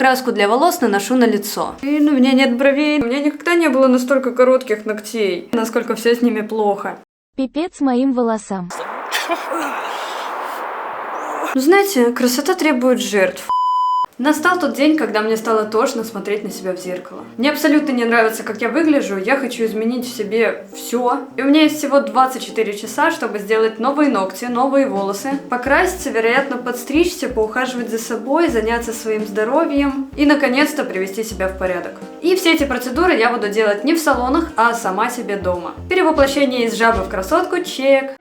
краску для волос наношу на лицо. И у меня нет бровей. У меня никогда не было настолько коротких ногтей. Насколько все с ними плохо. Пипец моим волосам. Ну знаете, красота требует жертв. Настал тот день, когда мне стало тошно смотреть на себя в зеркало. Мне абсолютно не нравится, как я выгляжу, я хочу изменить в себе все. И у меня есть всего 24 часа, чтобы сделать новые ногти, новые волосы, покраситься, вероятно, подстричься, поухаживать за собой, заняться своим здоровьем и, наконец-то, привести себя в порядок. И все эти процедуры я буду делать не в салонах, а сама себе дома. Перевоплощение из жабы в красотку – чек.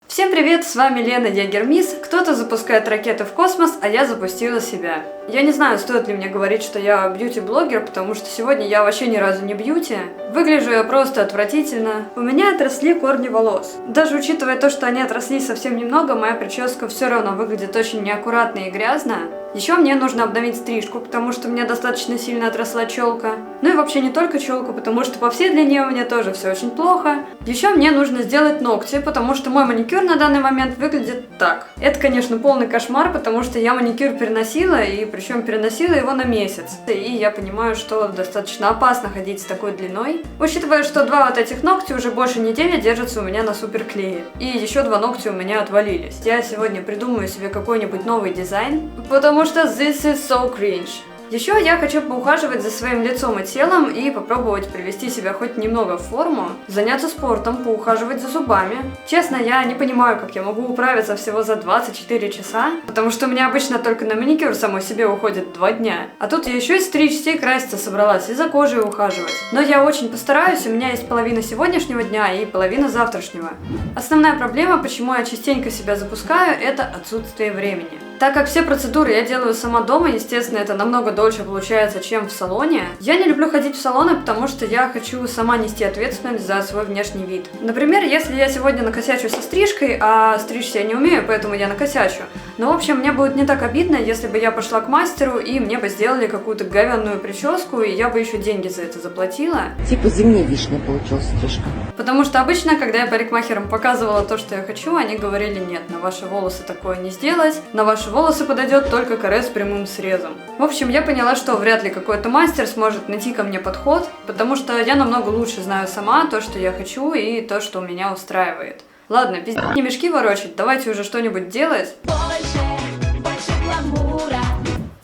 Всем привет, с вами Лена Ягермис. Кто-то запускает ракеты в космос, а я запустила себя. Я не знаю, стоит ли мне говорить, что я бьюти-блогер, потому что сегодня я вообще ни разу не бьюти. Выгляжу я просто отвратительно. У меня отросли корни волос. Даже учитывая то, что они отросли совсем немного, моя прическа все равно выглядит очень неаккуратно и грязно. Еще мне нужно обновить стрижку, потому что у меня достаточно сильно отросла челка. Ну и вообще не только челку, потому что по всей длине у меня тоже все очень плохо. Еще мне нужно сделать ногти, потому что мой маникюр на данный момент выглядит так. Это, конечно, полный кошмар, потому что я маникюр переносила, и причем переносила его на месяц. И я понимаю, что достаточно опасно ходить с такой длиной. Учитывая, что два вот этих ногтя уже больше недели держатся у меня на суперклее. И еще два ногтя у меня отвалились. Я сегодня придумаю себе какой-нибудь новый дизайн, потому что this is so cringe. Еще я хочу поухаживать за своим лицом и телом и попробовать привести себя хоть немного в форму, заняться спортом, поухаживать за зубами. Честно, я не понимаю, как я могу управиться всего за 24 часа, потому что у меня обычно только на маникюр самой себе уходит 2 дня. А тут я еще и стричься и краситься собралась, и за кожей ухаживать. Но я очень постараюсь, у меня есть половина сегодняшнего дня и половина завтрашнего. Основная проблема, почему я частенько себя запускаю, это отсутствие времени. Так как все процедуры я делаю сама дома, естественно, это намного дольше получается, чем в салоне. Я не люблю ходить в салоны, потому что я хочу сама нести ответственность за свой внешний вид. Например, если я сегодня накосячу со стрижкой, а стричься я не умею, поэтому я накосячу. Но, в общем, мне будет не так обидно, если бы я пошла к мастеру, и мне бы сделали какую-то говенную прическу, и я бы еще деньги за это заплатила. Типа зимняя вишня получилась стрижка. Потому что обычно, когда я парикмахерам показывала то, что я хочу, они говорили: нет, на ваши волосы такое не сделать, на ваши волосы подойдет только каре с прямым срезом. В общем, я поняла, что вряд ли какой-то мастер сможет найти ко мне подход, потому что я намного лучше знаю сама то, что я хочу, и то, что меня устраивает. Ладно, пиздец, не мешки ворочать, давайте уже что-нибудь делать. Больше гламура.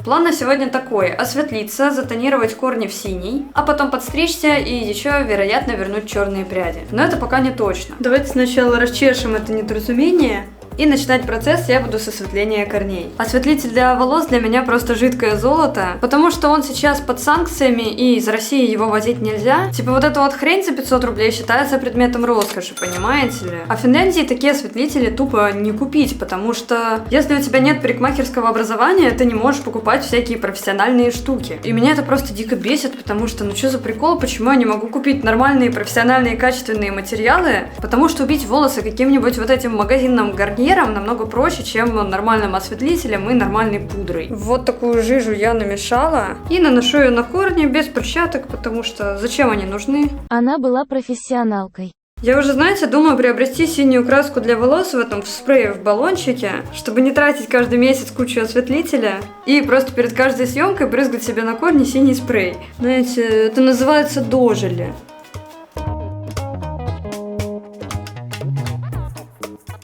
План на сегодня такой: осветлиться, затонировать корни в синий, а потом подстричься и еще, вероятно, вернуть черные пряди. Но это пока не точно. Давайте сначала расчешем это недоразумение. И начинать процесс я буду с осветления корней. Осветлитель для волос для меня просто жидкое золото, потому что он сейчас под санкциями и из России его возить нельзя. Типа вот эта вот хрень за 500 рублей считается предметом роскоши, понимаете ли? А в Финляндии такие осветлители тупо не купить, потому что если у тебя нет парикмахерского образования, ты не можешь покупать всякие профессиональные штуки. И меня это просто дико бесит, потому что ну что за прикол, почему я не могу купить нормальные профессиональные качественные материалы? Потому что убить волосы каким-нибудь вот этим магазинным гарниром намного проще, чем нормальным осветлителем и нормальной пудрой. Вот такую жижу я намешала и наношу ее на корни без перчаток, потому что зачем они нужны? Она была профессионалкой. Я уже, знаете, думаю приобрести синюю краску для волос в этом спрее в баллончике, чтобы не тратить каждый месяц кучу осветлителя и просто перед каждой съемкой брызгать себе на корни синий спрей. Знаете, это называется дожили.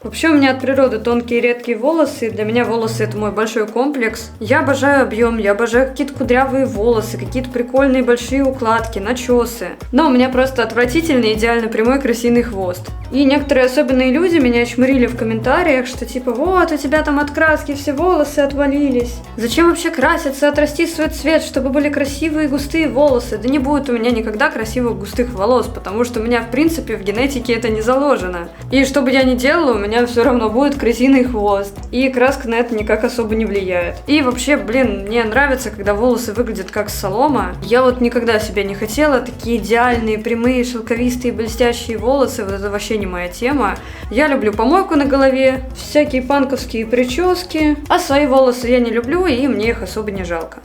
Вообще у меня от природы тонкие и редкие волосы, и для меня волосы это мой большой комплекс. Я обожаю объем, я обожаю какие-то кудрявые волосы, какие-то прикольные большие укладки, начесы. Но у меня просто отвратительный, идеально прямой крысиный хвост. И некоторые особенные люди меня чмырили в комментариях, что типа вот у тебя там от краски все волосы отвалились. Зачем вообще краситься, отрасти свой цвет, чтобы были красивые густые волосы? Да не будет у меня никогда красивых густых волос, потому что у меня в принципе в генетике это не заложено. И что бы я ни делала, у меня все равно будет крысиный хвост. И краска на это никак особо не влияет. И вообще, блин, мне нравится, когда волосы выглядят как солома. Я вот никогда себе не хотела такие идеальные, прямые, шелковистые, блестящие волосы. Вот это вообще не моя тема. Я люблю помойку на голове, всякие панковские прически. А свои волосы я не люблю, и мне их особо не жалко.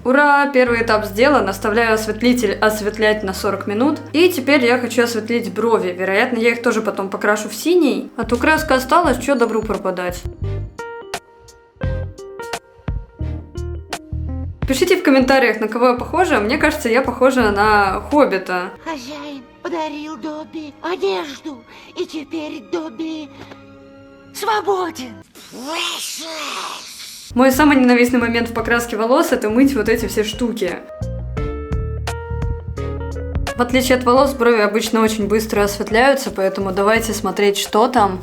Ура, первый этап сделан, оставляю осветлитель осветлять на 40 минут. И теперь я хочу осветлить брови, вероятно, я их тоже потом покрашу в синий. А то краска осталась, что добру пропадать. Пишите в комментариях, на кого я похожа. Мне кажется, я похожа на Хоббита. Хозяин подарил Добби одежду, и теперь Добби свободен. Мой самый ненавистный момент в покраске волос — это мыть вот эти все штуки. В отличие от волос, брови обычно очень быстро осветляются, поэтому давайте смотреть, что там.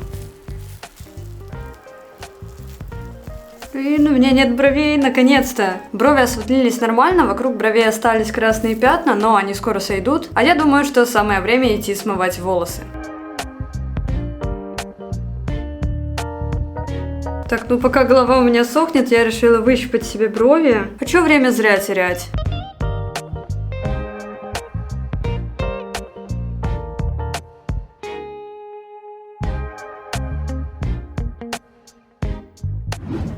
Блин, у меня нет бровей, наконец-то! Брови осветлились нормально, вокруг бровей остались красные пятна, но они скоро сойдут. А я думаю, что самое время идти смывать волосы. Так, ну пока голова у меня сохнет, я решила выщипать себе брови. Хочу время зря терять.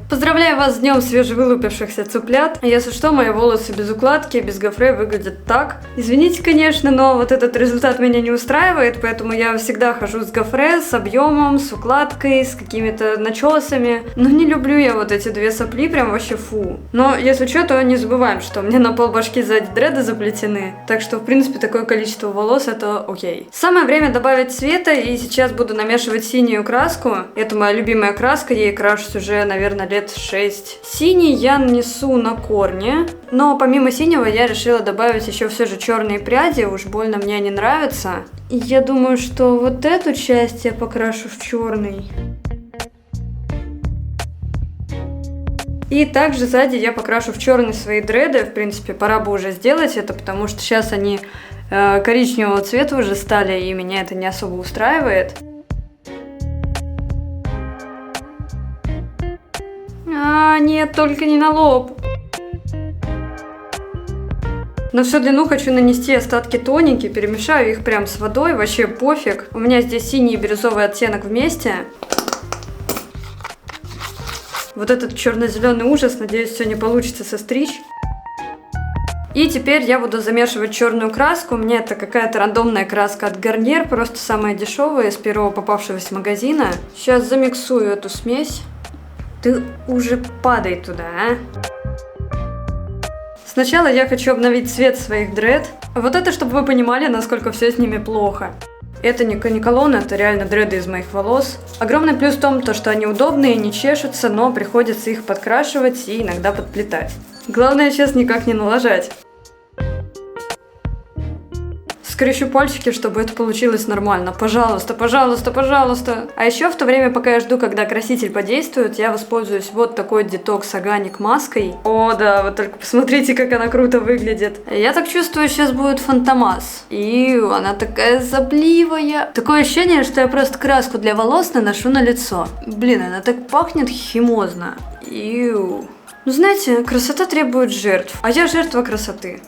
Поздравляю вас с днем свежевылупившихся цыплят. Если что, мои волосы без укладки, без гофре выглядят так. Извините, конечно, но вот этот результат меня не устраивает, поэтому я всегда хожу с гофре, с объемом, с укладкой, с какими-то начесами. Но не люблю я вот эти две сопли, прям вообще фу. Но если что, то не забываем, что мне на полбашки сзади дреды заплетены, так что в принципе такое количество волос это окей. Самое время добавить цвета, и сейчас буду намешивать синюю краску. Это моя любимая краска, я ей крашусь уже, наверное, лет 6. Синий я нанесу на корни, но помимо синего я решила добавить еще все же черные пряди, уж больно мне они нравятся. И я думаю, что вот эту часть я покрашу в черный. И также сзади я покрашу в черный свои дреды, в принципе, пора бы уже сделать это, потому что сейчас они коричневого цвета уже стали, и меня это не особо устраивает. А, нет, только не на лоб. На всю длину хочу нанести остатки тоники, перемешаю их прям с водой, вообще пофиг. У меня здесь синий и бирюзовый оттенок вместе. Вот этот черно-зеленый ужас, надеюсь, все не получится состричь. И теперь я буду замешивать черную краску. У меня это какая-то рандомная краска от Garnier, просто самая дешевая, из первого попавшегося магазина. Сейчас замиксую эту смесь. Ты уже падай туда, а? Сначала я хочу обновить цвет своих дред. Вот это, чтобы вы понимали, насколько все с ними плохо. Это не каниколон, это реально дреды из моих волос. Огромный плюс в том, что они удобные, не чешутся, но приходится их подкрашивать и иногда подплетать. Главное сейчас никак не налажать. Скрещу пальчики, чтобы это получилось нормально. Пожалуйста, пожалуйста, пожалуйста. А еще в то время, пока я жду, когда краситель подействует, я воспользуюсь вот такой детокс органик маской. О, да, вот только посмотрите, как она круто выглядит. Я так чувствую, сейчас будет фантомас. И она такая сопливая. Такое ощущение, что я просто краску для волос наношу на лицо. Блин, она так пахнет химозно. Иу. Ну, знаете, красота требует жертв, а я жертва красоты.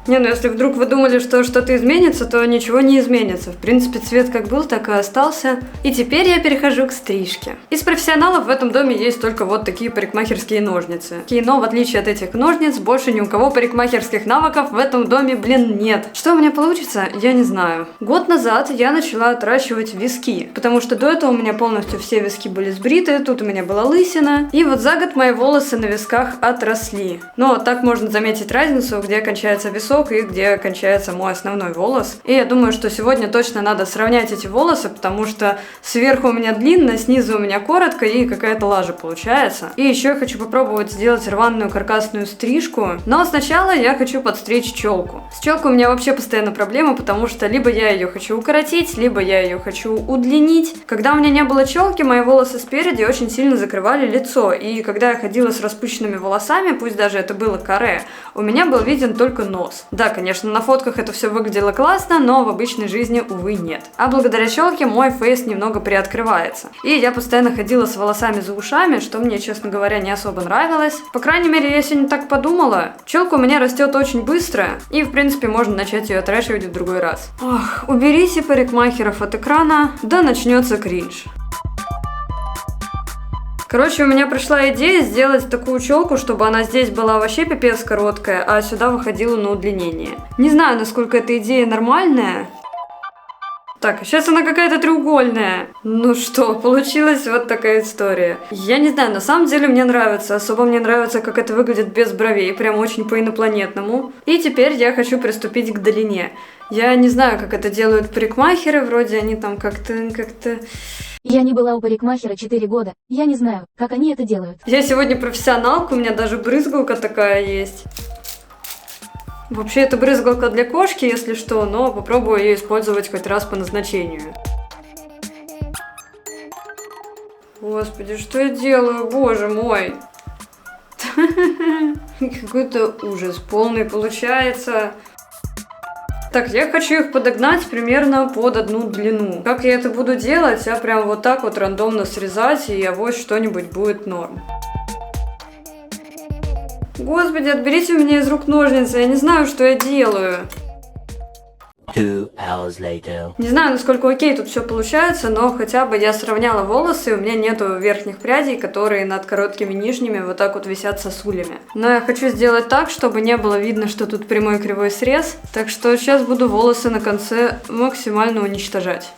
Не, ну если вдруг вы думали, что что-то изменится, то ничего не изменится. В принципе, цвет как был, так и остался. И теперь я перехожу к стрижке. Из профессионалов в этом доме есть только вот такие парикмахерские ножницы. Но в отличие от этих ножниц, больше ни у кого парикмахерских навыков в этом доме, блин, нет. Что у меня получится, я не знаю. Год назад я начала отращивать виски, потому что до этого у меня полностью все виски были сбриты, тут у меня была лысина. И вот за год мои волосы на висках отросли. Но так можно заметить разницу, где кончается висок и где кончается мой основной волос. И я думаю, что сегодня точно надо сравнять эти волосы, потому что сверху у меня длинно, снизу у меня коротко и какая-то лажа получается. И еще я хочу попробовать сделать рваную каркасную стрижку, но сначала я хочу подстричь челку. С челкой у меня вообще постоянно проблема, потому что либо я ее хочу укоротить, либо я ее хочу удлинить. Когда у меня не было челки, мои волосы спереди очень сильно закрывали лицо, и когда я ходила с распущенными волосами, пусть даже это было каре, у меня был виден только нос. волос. Да, конечно, на фотках это все выглядело классно, но в обычной жизни, увы, нет. А благодаря челке мой фейс немного приоткрывается. И я постоянно ходила с волосами за ушами, что мне, честно говоря, не особо нравилось. По крайней мере, я сегодня так подумала. Челка у меня растет очень быстро, и, в принципе, можно начать ее отращивать в другой раз. Ох, уберите парикмахеров от экрана, да начнется кринж. Короче, у меня пришла идея сделать такую челку, чтобы она здесь была вообще пипец короткая, а сюда выходила на удлинение. Не знаю, насколько эта идея нормальная. Так, сейчас она какая-то треугольная. Ну что, получилась вот такая история. Я не знаю, на самом деле мне нравится. Особо мне нравится, как это выглядит без бровей. Прям очень по-инопланетному. И теперь я хочу приступить к длине. Я не знаю, как это делают парикмахеры. Вроде они там как-то... Я не была у парикмахера 4 года. Я не знаю, как они это делают. Я сегодня профессионалка, у меня даже брызгалка такая есть. Вообще, это брызгалка для кошки, если что, но попробую ее использовать хоть раз по назначению. Господи, что я делаю? Боже мой! Какой-то ужас полный получается. Так, я хочу их подогнать примерно под одну длину. Как я это буду делать? Я прям вот так вот рандомно срезать, и авось что-нибудь будет норм. Господи, отберите у меня из рук ножницы, я не знаю, что я делаю. 2 hours later. Не знаю, насколько окей тут все получается, но хотя бы я сравняла волосы, и у меня нету верхних прядей, которые над короткими нижними вот так вот висят сосулями. Но я хочу сделать так, чтобы не было видно, что тут прямой кривой срез, так что сейчас буду волосы на конце максимально уничтожать.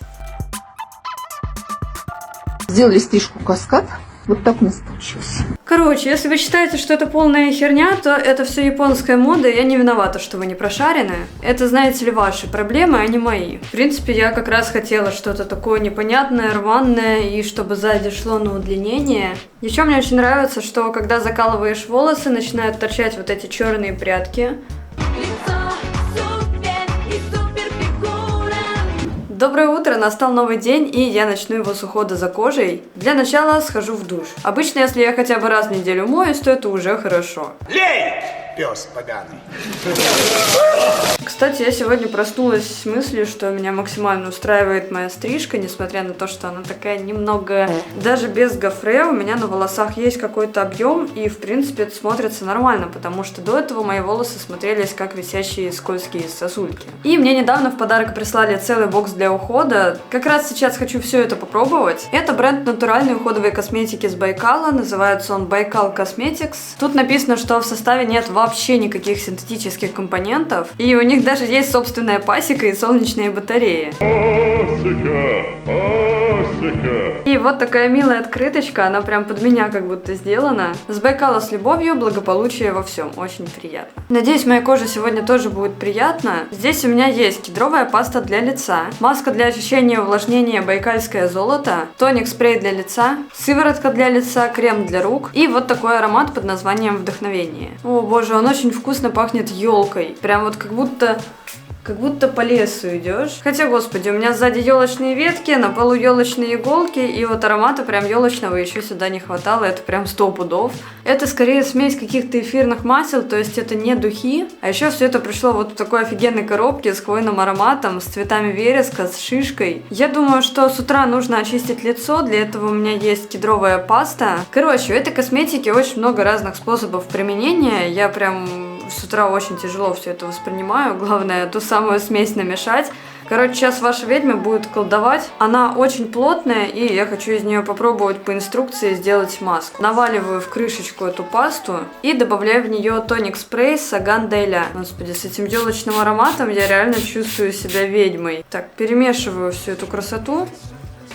Сделали стрижку каскад. Вот так у нас получилось. Короче, если вы считаете, что это полная херня, то это все японская мода, и я не виновата, что вы не прошарены. Это, знаете ли, ваши проблемы, а не мои. В принципе, я как раз хотела что-то такое непонятное, рваное, и чтобы сзади шло на удлинение. Еще мне очень нравится, что когда закалываешь волосы, начинают торчать вот эти черные прядки. Доброе утро, настал новый день, и я начну его с ухода за кожей. Для начала схожу в душ. Обычно, если я хотя бы раз в неделю моюсь, то это уже хорошо. Лей, пес поганый. Кстати, я сегодня проснулась с мыслью, что меня максимально устраивает моя стрижка, несмотря на то, что она такая немного... Даже без гофре у меня на волосах есть какой-то объем, и в принципе это смотрится нормально, потому что до этого мои волосы смотрелись как висящие скользкие сосульки. И мне недавно в подарок прислали целый бокс для ухода. Как раз сейчас хочу все это попробовать. Это бренд натуральной уходовой косметики с Байкала, называется он Байкал Cosmetics. Тут написано, что в составе нет вообще никаких синтетических компонентов, и у них даже есть собственная пасека и солнечные батареи. И вот такая милая открыточка, она прям под меня как будто сделана. С Байкала с любовью, благополучие во всем. Очень приятно. Надеюсь, моей коже сегодня тоже будет приятно. Здесь у меня есть кедровая паста для лица, маска для очищения и увлажнения байкальское золото, тоник-спрей для лица, сыворотка для лица, крем для рук и вот такой аромат под названием «Вдохновение». О боже, он очень вкусно пахнет елкой. Прям вот как будто по лесу идешь. Хотя, господи, у меня сзади елочные ветки, на полу елочные иголки, и вот аромата прям елочного еще сюда не хватало, это прям 100 пудов. Это скорее смесь каких-то эфирных масел, то есть это не духи. А еще все это пришло вот в такой офигенной коробке с хвойным ароматом, с цветами вереска, с шишкой. Я думаю, что с утра нужно очистить лицо, для этого у меня есть кедровая паста. Короче, у этой косметики очень много разных способов применения, я прям... С утра очень тяжело все это воспринимаю. Главное, ту самую смесь намешать. Короче, сейчас ваша ведьма будет колдовать. Она очень плотная, и я хочу из нее попробовать по инструкции сделать маску. Наваливаю в крышечку эту пасту и добавляю в нее тоник-спрей Саган Дейля. Господи, с этим елочным ароматом я реально чувствую себя ведьмой. Так, перемешиваю всю эту красоту.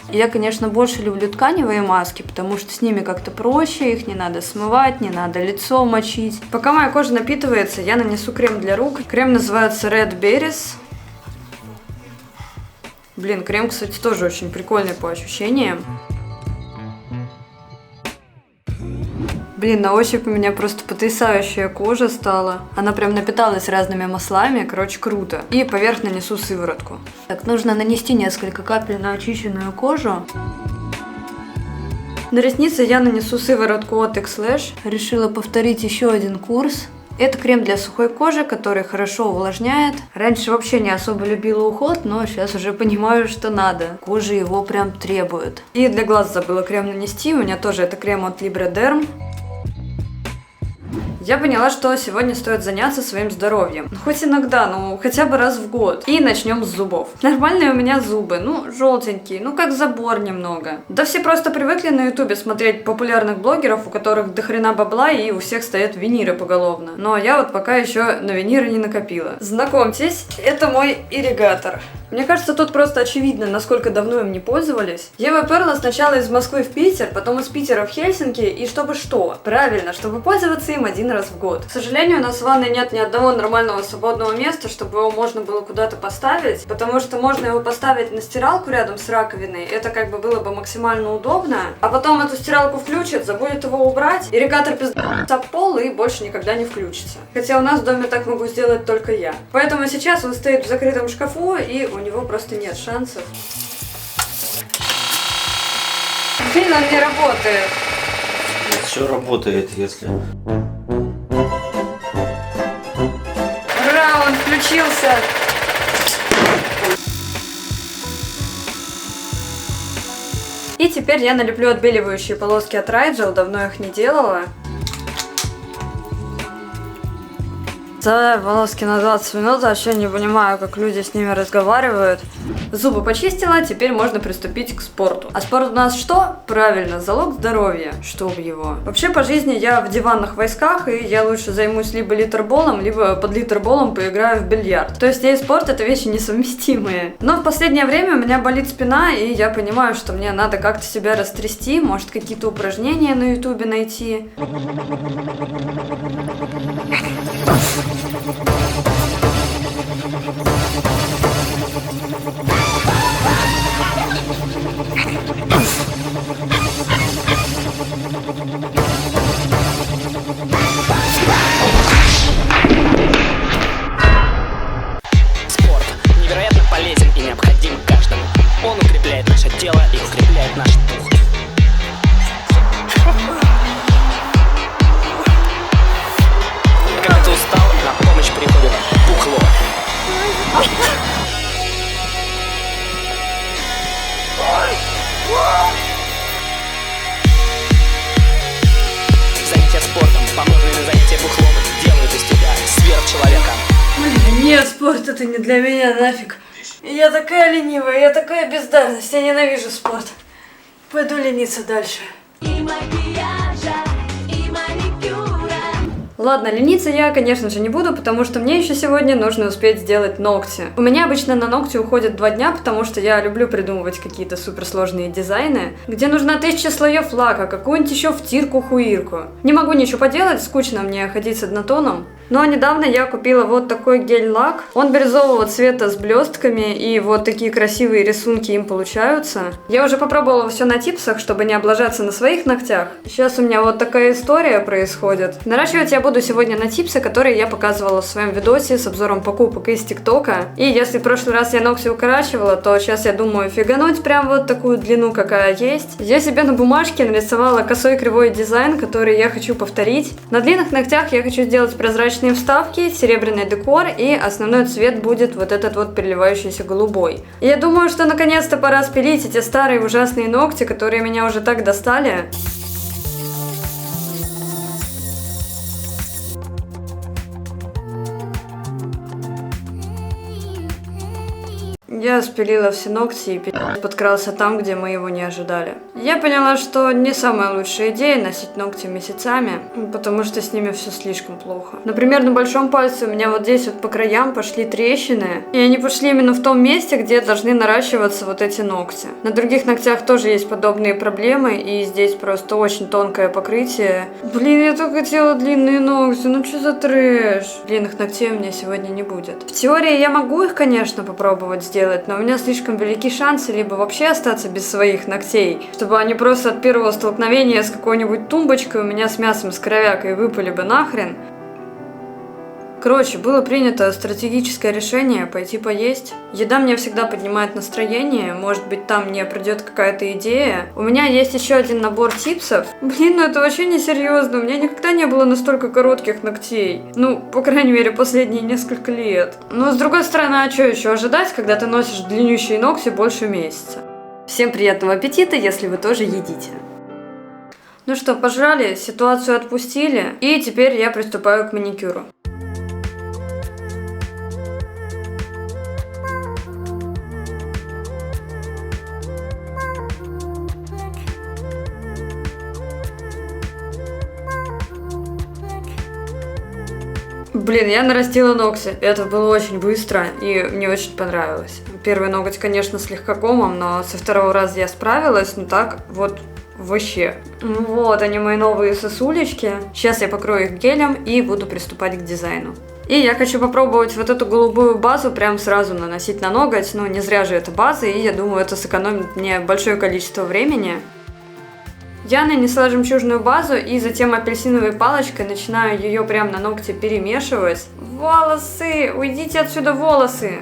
Я, конечно, больше люблю тканевые маски, потому что с ними как-то проще, их не надо смывать, не надо лицо мочить. Пока моя кожа напитывается, я нанесу крем для рук. Крем называется Red Berries. Блин, крем, кстати, тоже очень прикольный по ощущениям. Блин, на ощупь у меня просто потрясающая кожа стала. Она прям напиталась разными маслами, короче, круто. И поверх нанесу сыворотку. Так, нужно нанести несколько капель на очищенную кожу. На ресницы я нанесу сыворотку от X-Lash. Решила повторить еще один курс. Это крем для сухой кожи, который хорошо увлажняет. Раньше вообще не особо любила уход, но сейчас уже понимаю, что надо. Кожа его прям требует. И для глаз забыла крем нанести. У меня тоже это крем от Libre Derm. Я поняла, что сегодня стоит заняться своим здоровьем. Хоть иногда, но хотя бы раз в год. И начнем с зубов. Нормальные у меня зубы, желтенькие, как забор немного. Да все просто привыкли на ютубе смотреть популярных блогеров, у которых дохрена бабла и у всех стоят виниры поголовно. Но я вот пока еще на виниры не накопила. Знакомьтесь, это мой ирригатор. Мне кажется, тут просто очевидно, насколько давно им не пользовались. Я его перла сначала из Москвы в Питер, потом из Питера в Хельсинки, и чтобы что? Правильно, чтобы пользоваться им один раз в год. К сожалению, у нас в ванной нет ни одного нормального свободного места, чтобы его можно было куда-то поставить, потому что можно его поставить на стиралку рядом с раковиной, это как бы было бы максимально удобно, а потом эту стиралку включат, забудет его убрать, ирригатор пиздится об пол и больше никогда не включится. Хотя у нас в доме так могу сделать только я. Поэтому сейчас он стоит в закрытом шкафу, и у него просто нет шансов. Блин, он не работает. Все работает, если... Ура, он включился! И теперь я налеплю отбеливающие полоски от Rigel, давно их не делала. Оставляю волоски на 20 минут, вообще не понимаю, как люди с ними разговаривают. Зубы почистила, теперь можно приступить к спорту. А спорт у нас что? Правильно, залог здоровья, чтоб его. Вообще по жизни я в диванных войсках, и я лучше займусь либо литерболом, либо под литерболом поиграю в бильярд. То есть я и спорт — это вещи несовместимые. Но в последнее время у меня болит спина, и я понимаю, что мне надо как-то себя растрясти, может какие-то упражнения на ютубе найти. Спорт невероятно полезен и необходим каждому. Он укрепляет наше тело и укрепляет наш дух. Когда ты устал, на помощь приходит бухло. Занятия спортом, помноженные на занятия бухлом, делают из тебя сверхчеловека. Нет, спорт это не для меня, нафиг. Я такая ленивая, я такая бездарность, я ненавижу спорт. Пойду лениться дальше. Ладно, лениться я, конечно же, не буду, потому что мне еще сегодня нужно успеть сделать ногти. У меня обычно на ногти уходит 2 дня, потому что я люблю придумывать какие-то суперсложные дизайны, где нужно 1000 слоев лака, какую-нибудь еще втирку-хуирку. Не могу ничего поделать, скучно мне ходить с однотоном. Но недавно я купила вот такой гель-лак. Он бирюзового цвета с блестками, и вот такие красивые рисунки им получаются. Я уже попробовала все на типсах, чтобы не облажаться на своих ногтях. Сейчас у меня вот такая история происходит. Наращивать я буду сегодня на типсы, которые я показывала в своем видосе с обзором покупок из ТикТока. И если в прошлый раз я ногти укорачивала, то сейчас я думаю фигануть прям вот такую длину, какая есть. Я себе на бумажке нарисовала косой кривой дизайн, который я хочу повторить. На длинных ногтях я хочу сделать прозрачные вставки, серебряный декор, и основной цвет будет вот этот вот переливающийся голубой. И я думаю, что наконец-то пора спилить эти старые ужасные ногти, которые меня уже так достали. Я спилила все ногти и подкрался там, где мы его не ожидали. Я поняла, что не самая лучшая идея носить ногти месяцами, потому что с ними все слишком плохо. Например, на большом пальце у меня вот здесь вот по краям пошли трещины, и они пошли именно в том месте, где должны наращиваться вот эти ногти. На других ногтях тоже есть подобные проблемы, и здесь просто очень тонкое покрытие. Блин, я так хотела длинные ногти, ну что за трэш? Длинных ногтей у меня сегодня не будет. В теории я могу их, конечно, попробовать сделать, но у меня слишком велики шансы либо вообще остаться без своих ногтей, чтобы они просто от первого столкновения с какой-нибудь тумбочкой у меня с мясом с кровякой выпали бы нахрен. Короче, было принято стратегическое решение пойти поесть. Еда мне всегда поднимает настроение, может быть там мне придет какая-то идея. У меня есть еще один набор типсов. Блин, ну это вообще несерьезно, у меня никогда не было настолько коротких ногтей. Ну, по крайней мере, последние несколько лет. Но с другой стороны, а что еще ожидать, когда ты носишь длиннющие ногти больше месяца? Всем приятного аппетита, если вы тоже едите. Ну что, пожрали, ситуацию отпустили, и теперь я приступаю к маникюру. Блин, я нарастила ногти. Это было очень быстро, и мне очень понравилось. Первый ноготь, конечно, слегка комом, но со второго раза я справилась, но так вот вообще. Вот они, мои новые сосулечки. Сейчас я покрою их гелем и буду приступать к дизайну. И я хочу попробовать вот эту голубую базу прям сразу наносить на ноготь. Ну, не зря же это база, и я думаю, это сэкономит мне большое количество времени. Я нанесла жемчужную базу и затем апельсиновой палочкой начинаю ее прямо на ногте перемешивать. Волосы! Уйдите отсюда, волосы!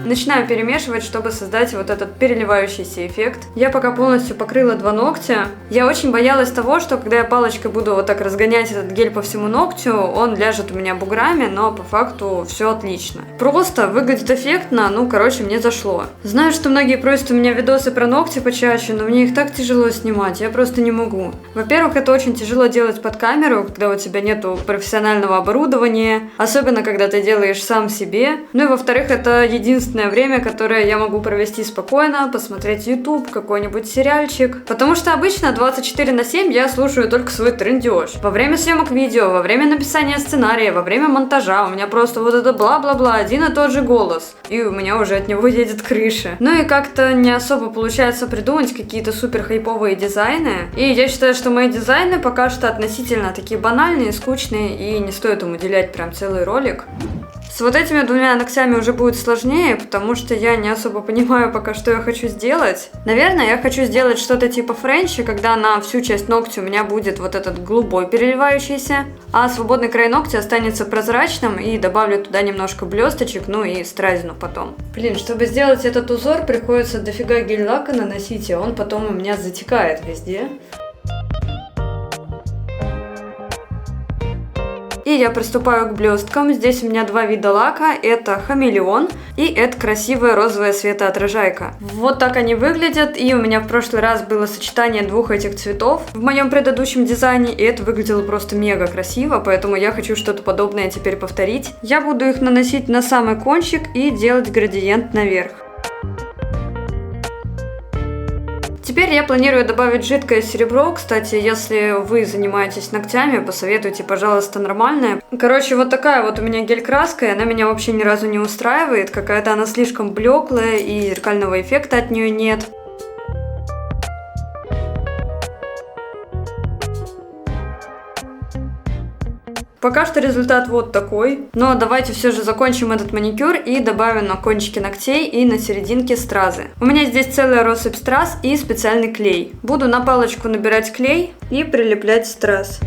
Начинаю перемешивать, чтобы создать вот этот переливающийся эффект. Я пока полностью покрыла 2 ногтя. Я очень боялась того, что когда я палочкой буду вот так разгонять этот гель по всему ногтю, он ляжет у меня буграми, но по факту все отлично. Просто выглядит эффектно, ну короче, мне зашло. Знаю, что многие просят у меня видосы про ногти почаще, но мне их так тяжело снимать, я просто не могу. Во-первых, это очень тяжело делать под камеру, когда у тебя нету профессионального оборудования, особенно когда ты делаешь сам себе. Ну и во-вторых, это единственное время, которое я могу провести спокойно, посмотреть YouTube, какой-нибудь сериальчик. Потому что обычно 24/7 я слушаю только свой трындеж. Во время съемок видео, во время написания сценария, во время монтажа у меня просто вот это бла-бла-бла, один и тот же голос. И у меня уже от него едет крыша. Ну и как-то не особо получается придумать какие-то супер хайповые дизайны. И я считаю, что мои дизайны пока что относительно такие банальные, скучные, и не стоит им уделять прям целый ролик. С вот этими 2 ногтями уже будет сложнее, потому что я не особо понимаю пока, что я хочу сделать. Наверное, я хочу сделать что-то типа френча, когда на всю часть ногтя у меня будет вот этот голубой переливающийся, а свободный край ногтя останется прозрачным, и добавлю туда немножко блесточек, ну и стразину потом. Блин, чтобы сделать этот узор, приходится дофига гель-лака наносить, и он потом у меня затекает везде. И я приступаю к блесткам. Здесь у меня 2 вида лака. Это хамелеон и это красивая розовая светоотражайка. Вот так они выглядят. И у меня в прошлый раз было сочетание 2 этих цветов в моем предыдущем дизайне. И это выглядело просто мега красиво. Поэтому я хочу что-то подобное теперь повторить. Я буду их наносить на самый кончик и делать градиент наверх. Теперь я планирую добавить жидкое серебро. Кстати, если вы занимаетесь ногтями, посоветуйте, пожалуйста, нормальное. Короче, вот такая вот у меня гель-краска, и она меня вообще ни разу не устраивает. Какая-то она слишком блеклая, и зеркального эффекта от нее нет. Пока что результат вот такой, но давайте все же закончим этот маникюр и добавим на кончики ногтей и на серединке стразы. У меня здесь целая россыпь страз и специальный клей. Буду на палочку набирать клей и прилеплять страз.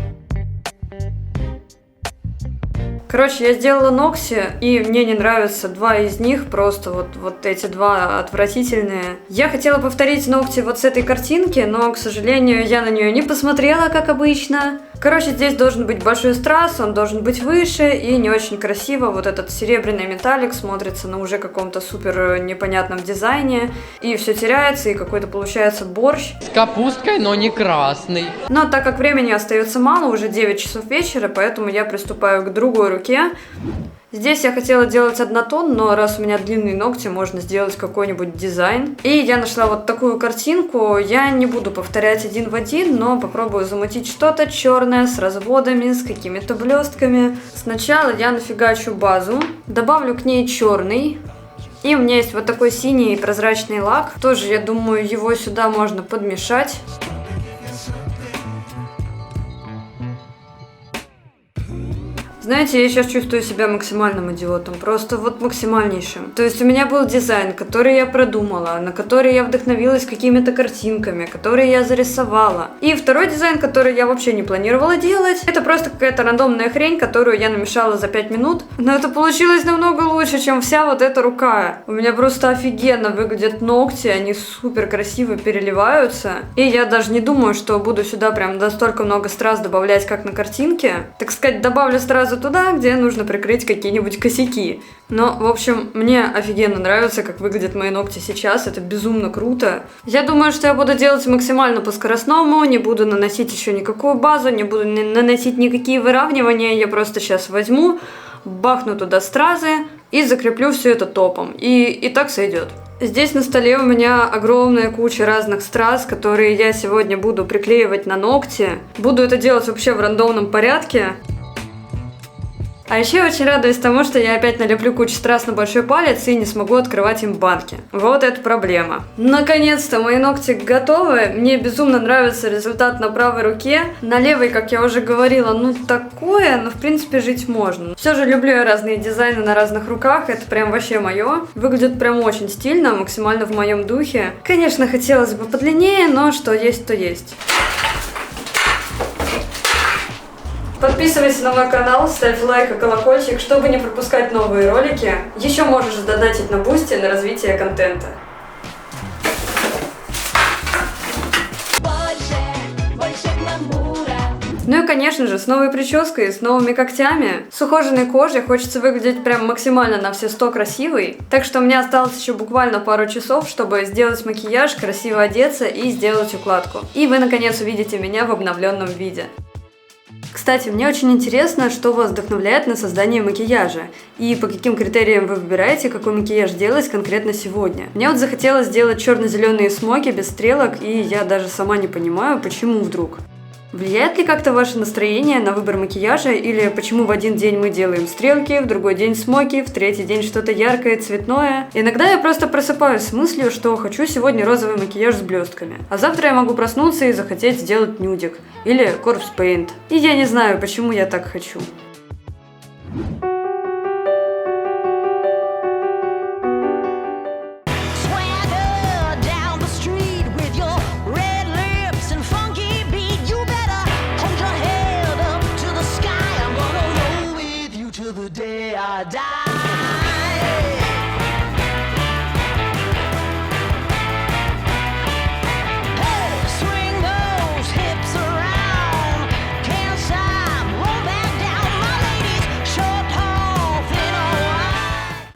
Короче, я сделала ногти, и мне не нравятся 2 из них, просто вот эти 2 отвратительные. Я хотела повторить ногти вот с этой картинки, но, к сожалению, я на нее не посмотрела, как обычно. Короче, здесь должен быть большой страз, он должен быть выше и не очень красиво. Вот этот серебряный металлик смотрится на уже каком-то супер непонятном дизайне. И все теряется, и какой-то получается борщ. С капусткой, но не красный. Но так как времени остается мало, уже 9 часов вечера, поэтому я приступаю к другой руке. Здесь я хотела делать однотон, но раз у меня длинные ногти, можно сделать какой-нибудь дизайн. И я нашла вот такую картинку. Я не буду повторять один в один, но попробую замутить что-то черное с разводами, с какими-то блестками. Сначала я нафигачу базу, добавлю к ней черный. И у меня есть вот такой синий прозрачный лак. Тоже, я думаю, его сюда можно подмешать. Знаете, я сейчас чувствую себя максимальным идиотом, просто вот максимальнейшим. То есть у меня был дизайн, который я продумала, на который я вдохновилась какими-то картинками, которые я зарисовала. И второй дизайн, который я вообще не планировала делать, это просто какая-то рандомная хрень, которую я намешала за 5 минут. Но это получилось намного лучше, чем вся вот эта рука. У меня просто офигенно выглядят ногти, они супер красиво переливаются. И я даже не думаю, что буду сюда прям настолько много страз добавлять, как на картинке. Так сказать, добавлю стразы туда, где нужно прикрыть какие-нибудь косяки. Но, в общем, мне офигенно нравится, как выглядят мои ногти сейчас, это безумно круто. Я думаю, что я буду делать максимально по-скоростному, не буду наносить еще никакую базу, не буду наносить никакие выравнивания, я просто сейчас возьму, бахну туда стразы и закреплю все это топом. И так сойдет. Здесь на столе у меня огромная куча разных страз, которые я сегодня буду приклеивать на ногти. Буду это делать вообще в рандомном порядке. А еще я очень радуюсь тому, что я опять налеплю кучу страз на большой палец и не смогу открывать им банки. Вот это проблема. Наконец-то мои ногти готовы. Мне безумно нравится результат на правой руке. На левой, как я уже говорила, ну такое, но в принципе жить можно. Все же люблю я разные дизайны на разных руках. Это прям вообще мое. Выглядит прям очень стильно, максимально в моем духе. Конечно, хотелось бы подлиннее, но что есть, то есть. Подписывайся на мой канал, ставь лайк и колокольчик, чтобы не пропускать новые ролики. Еще можешь задонатить на Бусти на развитие контента. Ну и, конечно же, с новой прической, с новыми когтями, с ухоженной кожей хочется выглядеть прям максимально на все 100 красивой. Так что у меня осталось еще буквально пару часов, чтобы сделать макияж, красиво одеться и сделать укладку. И вы, наконец, увидите меня в обновленном виде. Кстати, мне очень интересно, что вас вдохновляет на создание макияжа и по каким критериям вы выбираете, какой макияж делать конкретно сегодня. Мне вот захотелось сделать черно-зеленые смоки без стрелок, и я даже сама не понимаю, почему вдруг. Влияет ли как-то ваше настроение на выбор макияжа, или почему в один день мы делаем стрелки, в другой день смоки, в третий день что-то яркое, цветное? Иногда я просто просыпаюсь с мыслью, что хочу сегодня розовый макияж с блестками, а завтра я могу проснуться и захотеть сделать нюдик или Corpse Paint. И я не знаю, почему я так хочу.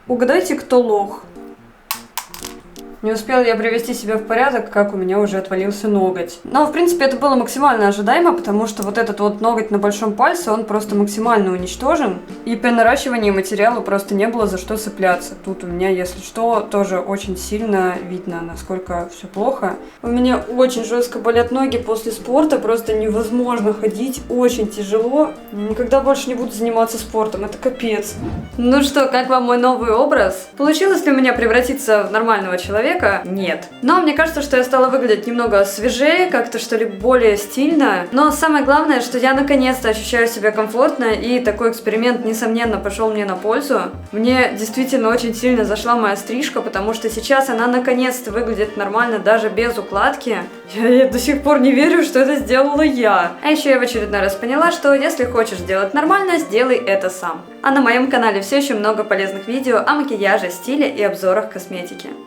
Угадайте, кто лох? Не успел я привести себя в порядок, как у меня уже отвалился ноготь. Но, в принципе, это было максимально ожидаемо, потому что вот этот вот ноготь на большом пальце, он просто максимально уничтожен. И при наращивании материала просто не было за что цепляться. Тут у меня, если что, тоже очень сильно видно, насколько все плохо. У меня очень жестко болят ноги после спорта, просто невозможно ходить, очень тяжело. Я никогда больше не буду заниматься спортом, это капец. Ну что, как вам мой новый образ? Получилось ли у меня превратиться в нормального человека? Нет. Но мне кажется, что я стала выглядеть немного свежее, как-то что ли более стильно. Но самое главное, что я наконец-то ощущаю себя комфортно, и такой эксперимент, несомненно, пошел мне на пользу. Мне действительно очень сильно зашла моя стрижка, потому что сейчас она наконец-то выглядит нормально даже без укладки. Я до сих пор не верю, что это сделала я. А еще я в очередной раз поняла, что если хочешь сделать нормально, сделай это сам. А на моем канале все еще много полезных видео о макияже, стиле и обзорах косметики.